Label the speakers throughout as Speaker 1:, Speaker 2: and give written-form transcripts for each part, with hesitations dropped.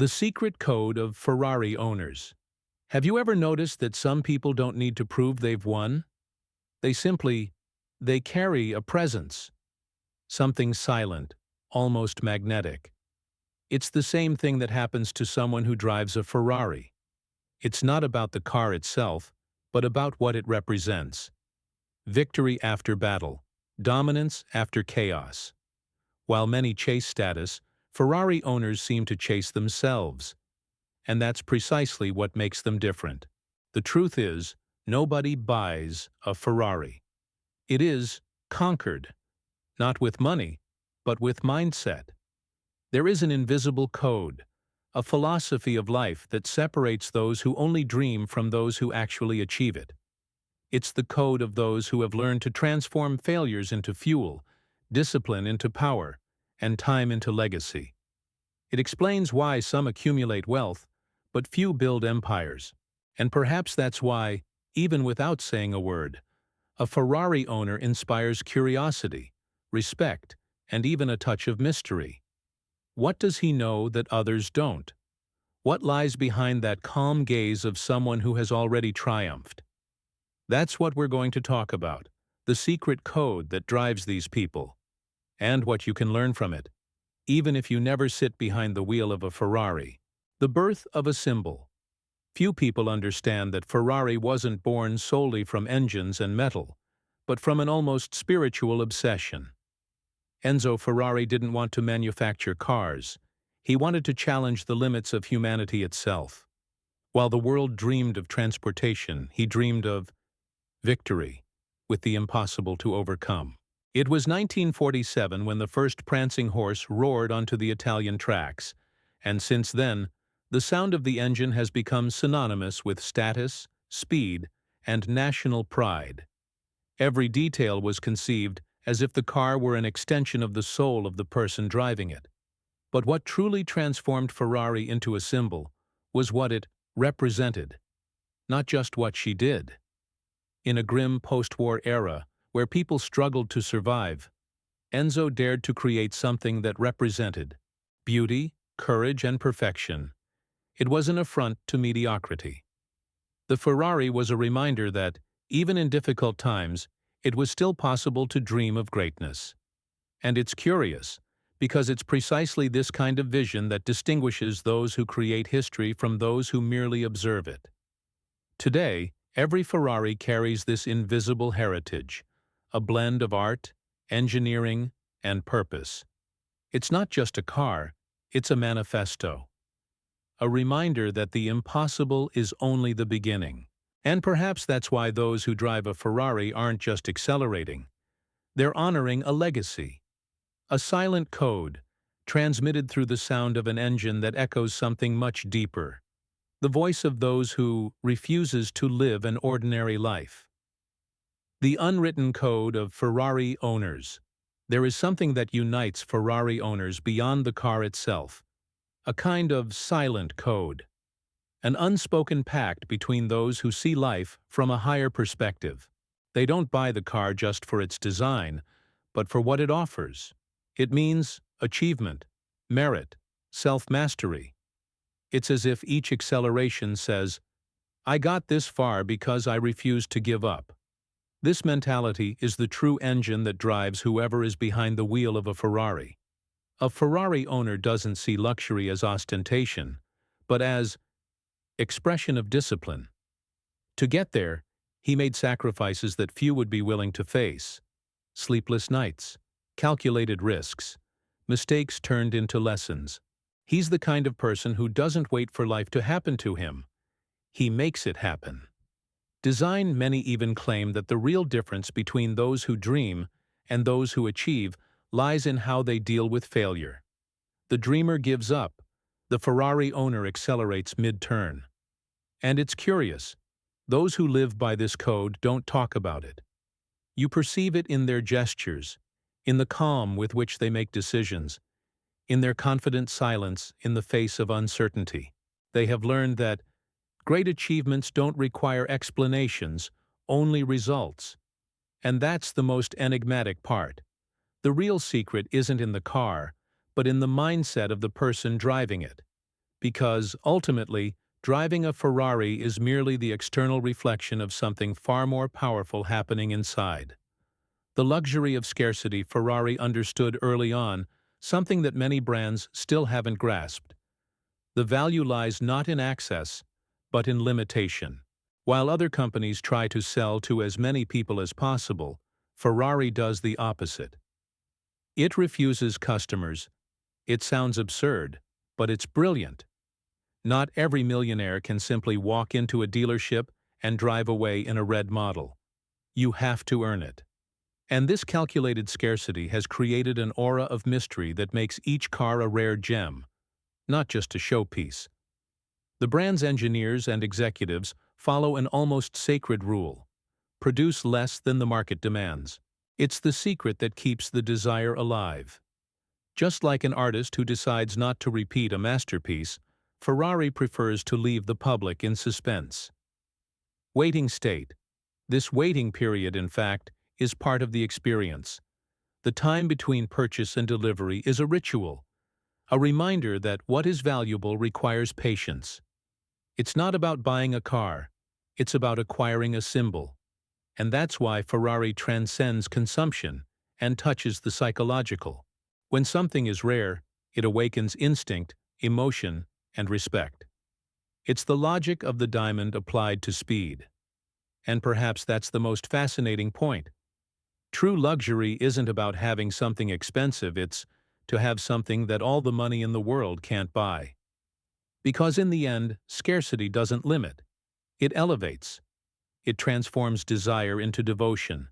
Speaker 1: The secret code of Ferrari owners. Have you ever noticed that some people don't need to prove they've won? They carry a presence, something silent, almost magnetic. It's the same thing that happens to someone who drives a Ferrari. It's not about the car itself, but about what it represents. Victory after battle, dominance after chaos. While many chase status, Ferrari owners seem to chase themselves. And that's precisely what makes them different. The truth is, nobody buys a Ferrari. It is conquered, not with money, but with mindset. There is an invisible code, a philosophy of life that separates those who only dream from those who actually achieve it. It's the code of those who have learned to transform failures into fuel, discipline into power, and time into legacy. It explains why some accumulate wealth, but few build empires. And perhaps that's why, even without saying a word, a Ferrari owner inspires curiosity, respect, and even a touch of mystery. What does he know that others don't? What lies behind that calm gaze of someone who has already triumphed? That's what we're going to talk about, the secret code that drives these people, and what you can learn from it, even if you never sit behind the wheel of a Ferrari. The birth of a symbol. Few people understand that Ferrari wasn't born solely from engines and metal, but from an almost spiritual obsession. Enzo Ferrari didn't want to manufacture cars. He wanted to challenge the limits of humanity itself. While the world dreamed of transportation, he dreamed of victory, with the impossible to overcome. It was 1947 when the first prancing horse roared onto the Italian tracks, and since then, the sound of the engine has become synonymous with status, speed, and national pride. Every detail was conceived as if the car were an extension of the soul of the person driving it. But what truly transformed Ferrari into a symbol was what it represented, not just what she did. In a grim post-war era where people struggled to survive, Enzo dared to create something that represented beauty, courage, and perfection. It was an affront to mediocrity. The Ferrari was a reminder that, even in difficult times, it was still possible to dream of greatness. And it's curious, because it's precisely this kind of vision that distinguishes those who create history from those who merely observe it. Today, every Ferrari carries this invisible heritage, a blend of art, engineering, and purpose. It's not just a car, it's a manifesto. A reminder that the impossible is only the beginning. And perhaps that's why those who drive a Ferrari aren't just accelerating. They're honoring a legacy. A silent code, transmitted through the sound of an engine that echoes something much deeper. The voice of those who refuses to live an ordinary life. The unwritten code of Ferrari owners. There is something that unites Ferrari owners beyond the car itself. A kind of silent code. An unspoken pact between those who see life from a higher perspective. They don't buy the car just for its design, but for what it offers. It means achievement, merit, self-mastery. It's as if each acceleration says, "I got this far because I refused to give up." This mentality is the true engine that drives whoever is behind the wheel of a Ferrari. A Ferrari owner doesn't see luxury as ostentation, but as expression of discipline. To get there, he made sacrifices that few would be willing to face. Sleepless nights, calculated risks, mistakes turned into lessons. He's the kind of person who doesn't wait for life to happen to him. He makes it happen. Many even claim that the real difference between those who dream and those who achieve lies in how they deal with failure. The dreamer gives up. The Ferrari owner accelerates mid-turn. And it's curious. Those who live by this code don't talk about it. You perceive it in their gestures, in the calm with which they make decisions, in their confident silence in the face of uncertainty. They have learned that great achievements don't require explanations, only results. And that's the most enigmatic part. The real secret isn't in the car, but in the mindset of the person driving it. Because, ultimately, driving a Ferrari is merely the external reflection of something far more powerful happening inside. The luxury of scarcity Ferrari understood early on, something that many brands still haven't grasped. The value lies not in access, but in limitation. While other companies try to sell to as many people as possible, Ferrari does the opposite. It refuses customers. It sounds absurd, but it's brilliant. Not every millionaire can simply walk into a dealership and drive away in a red model. You have to earn it. And this calculated scarcity has created an aura of mystery that makes each car a rare gem, not just a showpiece. The brand's engineers and executives follow an almost sacred rule: produce less than the market demands. It's the secret that keeps the desire alive. Just like an artist who decides not to repeat a masterpiece, Ferrari prefers to leave the public in suspense. Waiting state. This waiting period, in fact, is part of the experience. The time between purchase and delivery is a ritual, a reminder that what is valuable requires patience. It's not about buying a car, it's about acquiring a symbol. And that's why Ferrari transcends consumption and touches the psychological. When something is rare, it awakens instinct, emotion, and respect. It's the logic of the diamond applied to speed. And perhaps that's the most fascinating point. True luxury isn't about having something expensive, it's to have something that all the money in the world can't buy. Because in the end, scarcity doesn't limit. It elevates. It transforms desire into devotion,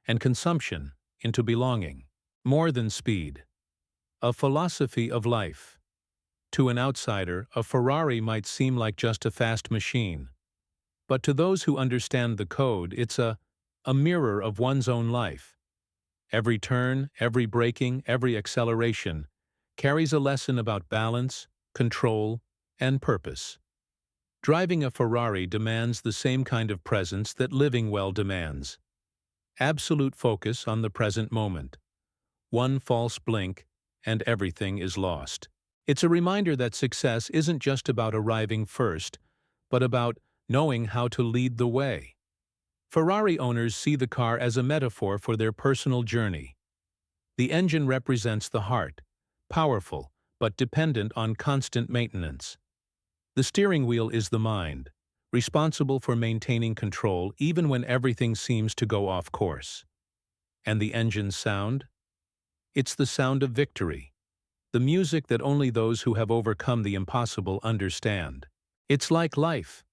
Speaker 1: and consumption into belonging. More than speed. A philosophy of life. To an outsider, a Ferrari might seem like just a fast machine. But to those who understand the code, it's a mirror of one's own life. Every turn, every braking, every acceleration carries a lesson about balance, control, and purpose. Driving a Ferrari demands the same kind of presence that living well demands. Absolute focus on the present moment. One false blink, and everything is lost. It's a reminder that success isn't just about arriving first, but about knowing how to lead the way. Ferrari owners see the car as a metaphor for their personal journey. The engine represents the heart, powerful, but dependent on constant maintenance. The steering wheel is the mind, responsible for maintaining control even when everything seems to go off course. And the engine's sound? It's the sound of victory, the music that only those who have overcome the impossible understand. It's like life.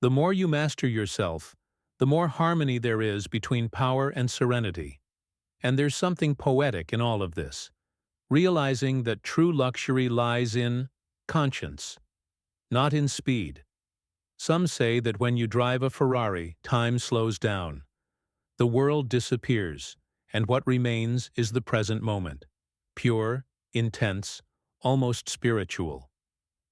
Speaker 1: The more you master yourself, the more harmony there is between power and serenity. And there's something poetic in all of this, realizing that true luxury lies in conscience, not in speed. Some say that when you drive a Ferrari, time slows down. The world disappears, and what remains is the present moment. Pure, intense, almost spiritual.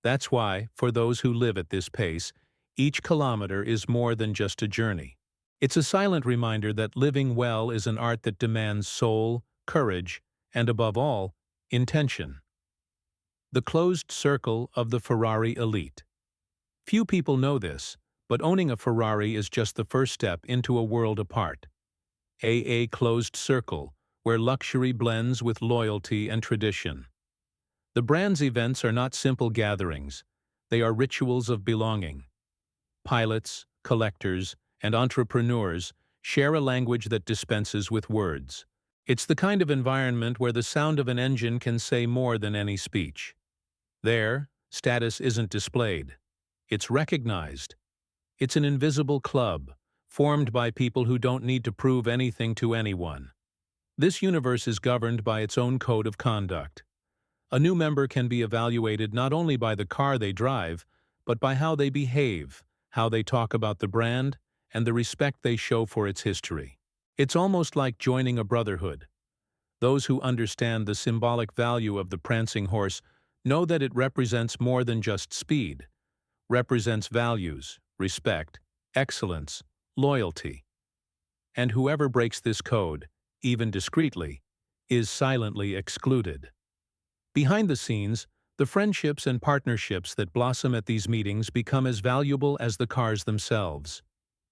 Speaker 1: That's why, for those who live at this pace, each kilometer is more than just a journey. It's a silent reminder that living well is an art that demands soul, courage, and above all, intention. The closed circle of the Ferrari elite. Few people know this, but owning a Ferrari is just the first step into a world apart. A closed circle, where luxury blends with loyalty and tradition. The brand's events are not simple gatherings, they are rituals of belonging. Pilots, collectors, and entrepreneurs share a language that dispenses with words. It's the kind of environment where the sound of an engine can say more than any speech. There, status isn't displayed. It's recognized. It's an invisible club, formed by people who don't need to prove anything to anyone. This universe is governed by its own code of conduct. A new member can be evaluated not only by the car they drive, but by how they behave, how they talk about the brand, and the respect they show for its history. It's almost like joining a brotherhood. Those who understand the symbolic value of the prancing horse know that it represents more than just speed, represents values, respect, excellence, loyalty. And whoever breaks this code, even discreetly, is silently excluded. Behind the scenes, The friendships and partnerships that blossom at these meetings become as valuable as the cars themselves.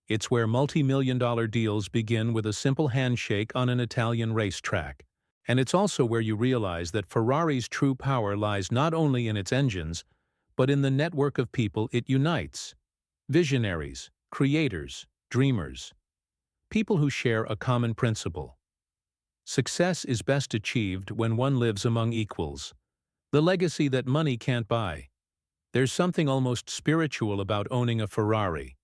Speaker 1: It's where multi-million-dollar deals begin with a simple handshake on an Italian racetrack. And it's also where you realize that Ferrari's true power lies not only in its engines, but in the network of people it unites. Visionaries, creators, dreamers. People who share a common principle. Success is best achieved when one lives among equals. The legacy that money can't buy. There's something almost spiritual about owning a Ferrari.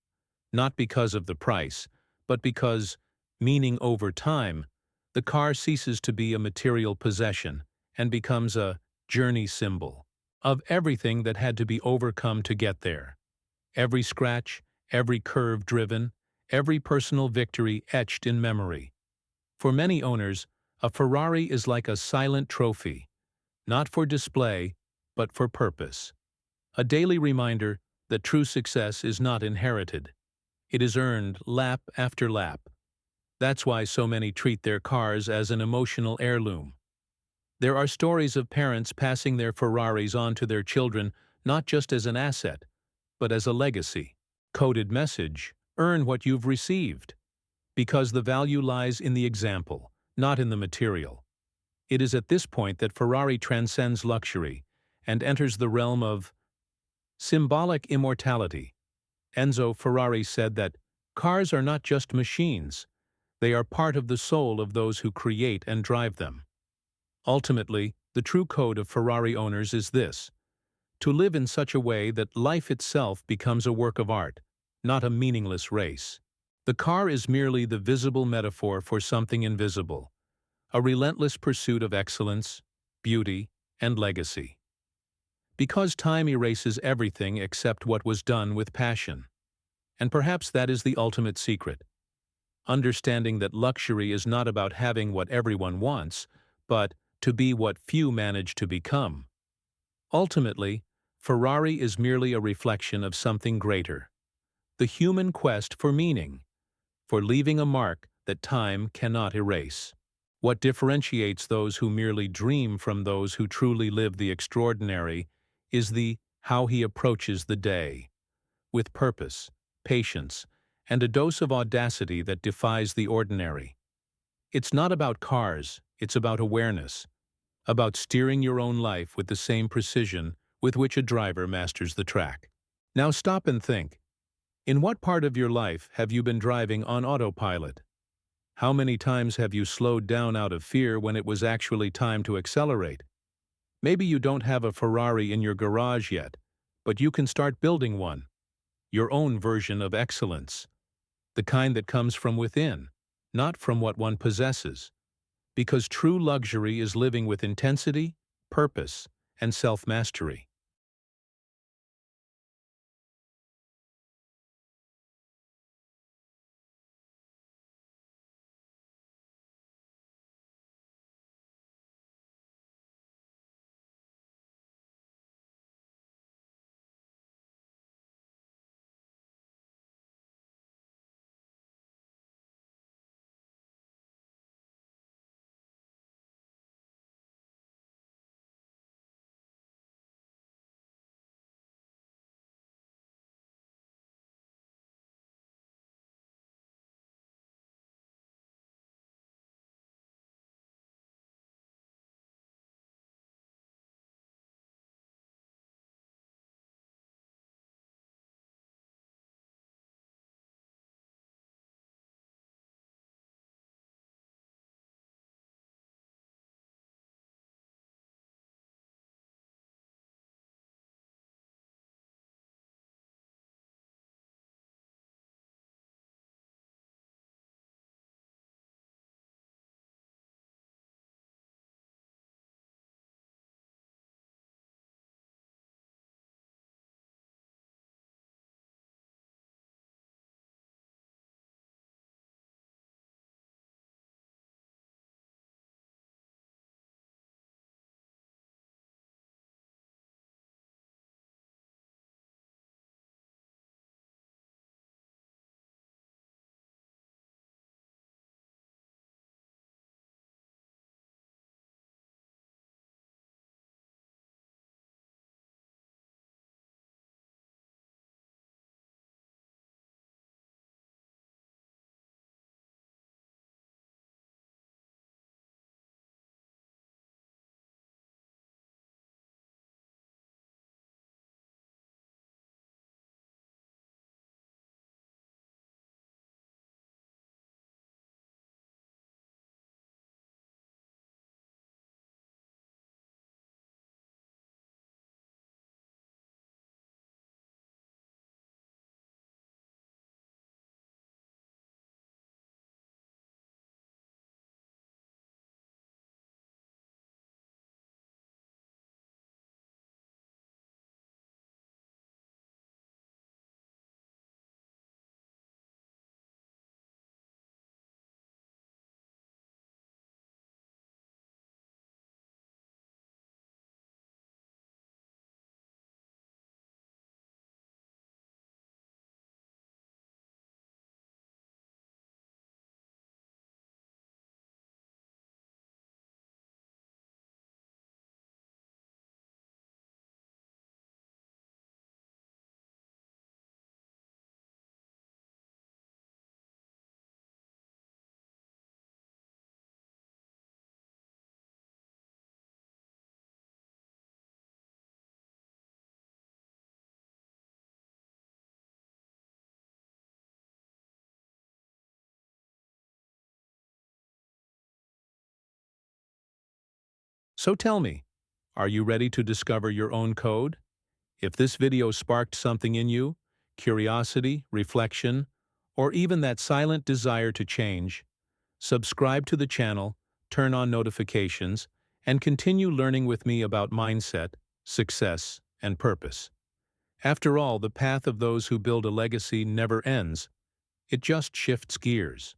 Speaker 1: Not because of the price, but because, meaning over time, the car ceases to be a material possession and becomes a journey symbol of everything that had to be overcome to get there. Every scratch, every curve driven, every personal victory etched in memory. For many owners, a Ferrari is like a silent trophy, not for display, but for purpose. A daily reminder that true success is not inherited. It is earned lap after lap. That's why so many treat their cars as an emotional heirloom. There are stories of parents passing their Ferraris on to their children not just as an asset, but as a legacy. Coded message: earn what you've received. Because the value lies in the example, not in the material. It is at this point that Ferrari transcends luxury and enters the realm of symbolic immortality. Enzo Ferrari said that cars are not just machines, they are part of the soul of those who create and drive them. Ultimately, the true code of Ferrari owners is this: to live in such a way that life itself becomes a work of art, not a meaningless race. The car is merely the visible metaphor for something invisible, a relentless pursuit of excellence, beauty, and legacy. Because time erases everything except what was done with passion. And perhaps that is the ultimate secret. Understanding that luxury is not about having what everyone wants, but to be what few manage to become. Ultimately, Ferrari is merely a reflection of something greater. The human quest for meaning, for leaving a mark that time cannot erase. What differentiates those who merely dream from those who truly live the extraordinary is the how he approaches the day. With purpose, patience, and a dose of audacity that defies the ordinary. It's not about cars, it's about awareness, about steering your own life with the same precision with which a driver masters the track. Now stop and think. In what part of your life have you been driving on autopilot? How many times have you slowed down out of fear when it was actually time to accelerate? Maybe you don't have a Ferrari in your garage yet, but you can start building one. Your own version of excellence. The kind that comes from within, not from what one possesses. Because true luxury is living with intensity, purpose, and self-mastery. So tell me, are you ready to discover your own code? If this video sparked something in you, curiosity, reflection, or even that silent desire to change, subscribe to the channel, turn on notifications, and continue learning with me about mindset, success, and purpose. After all, the path of those who build a legacy never ends. It just shifts gears.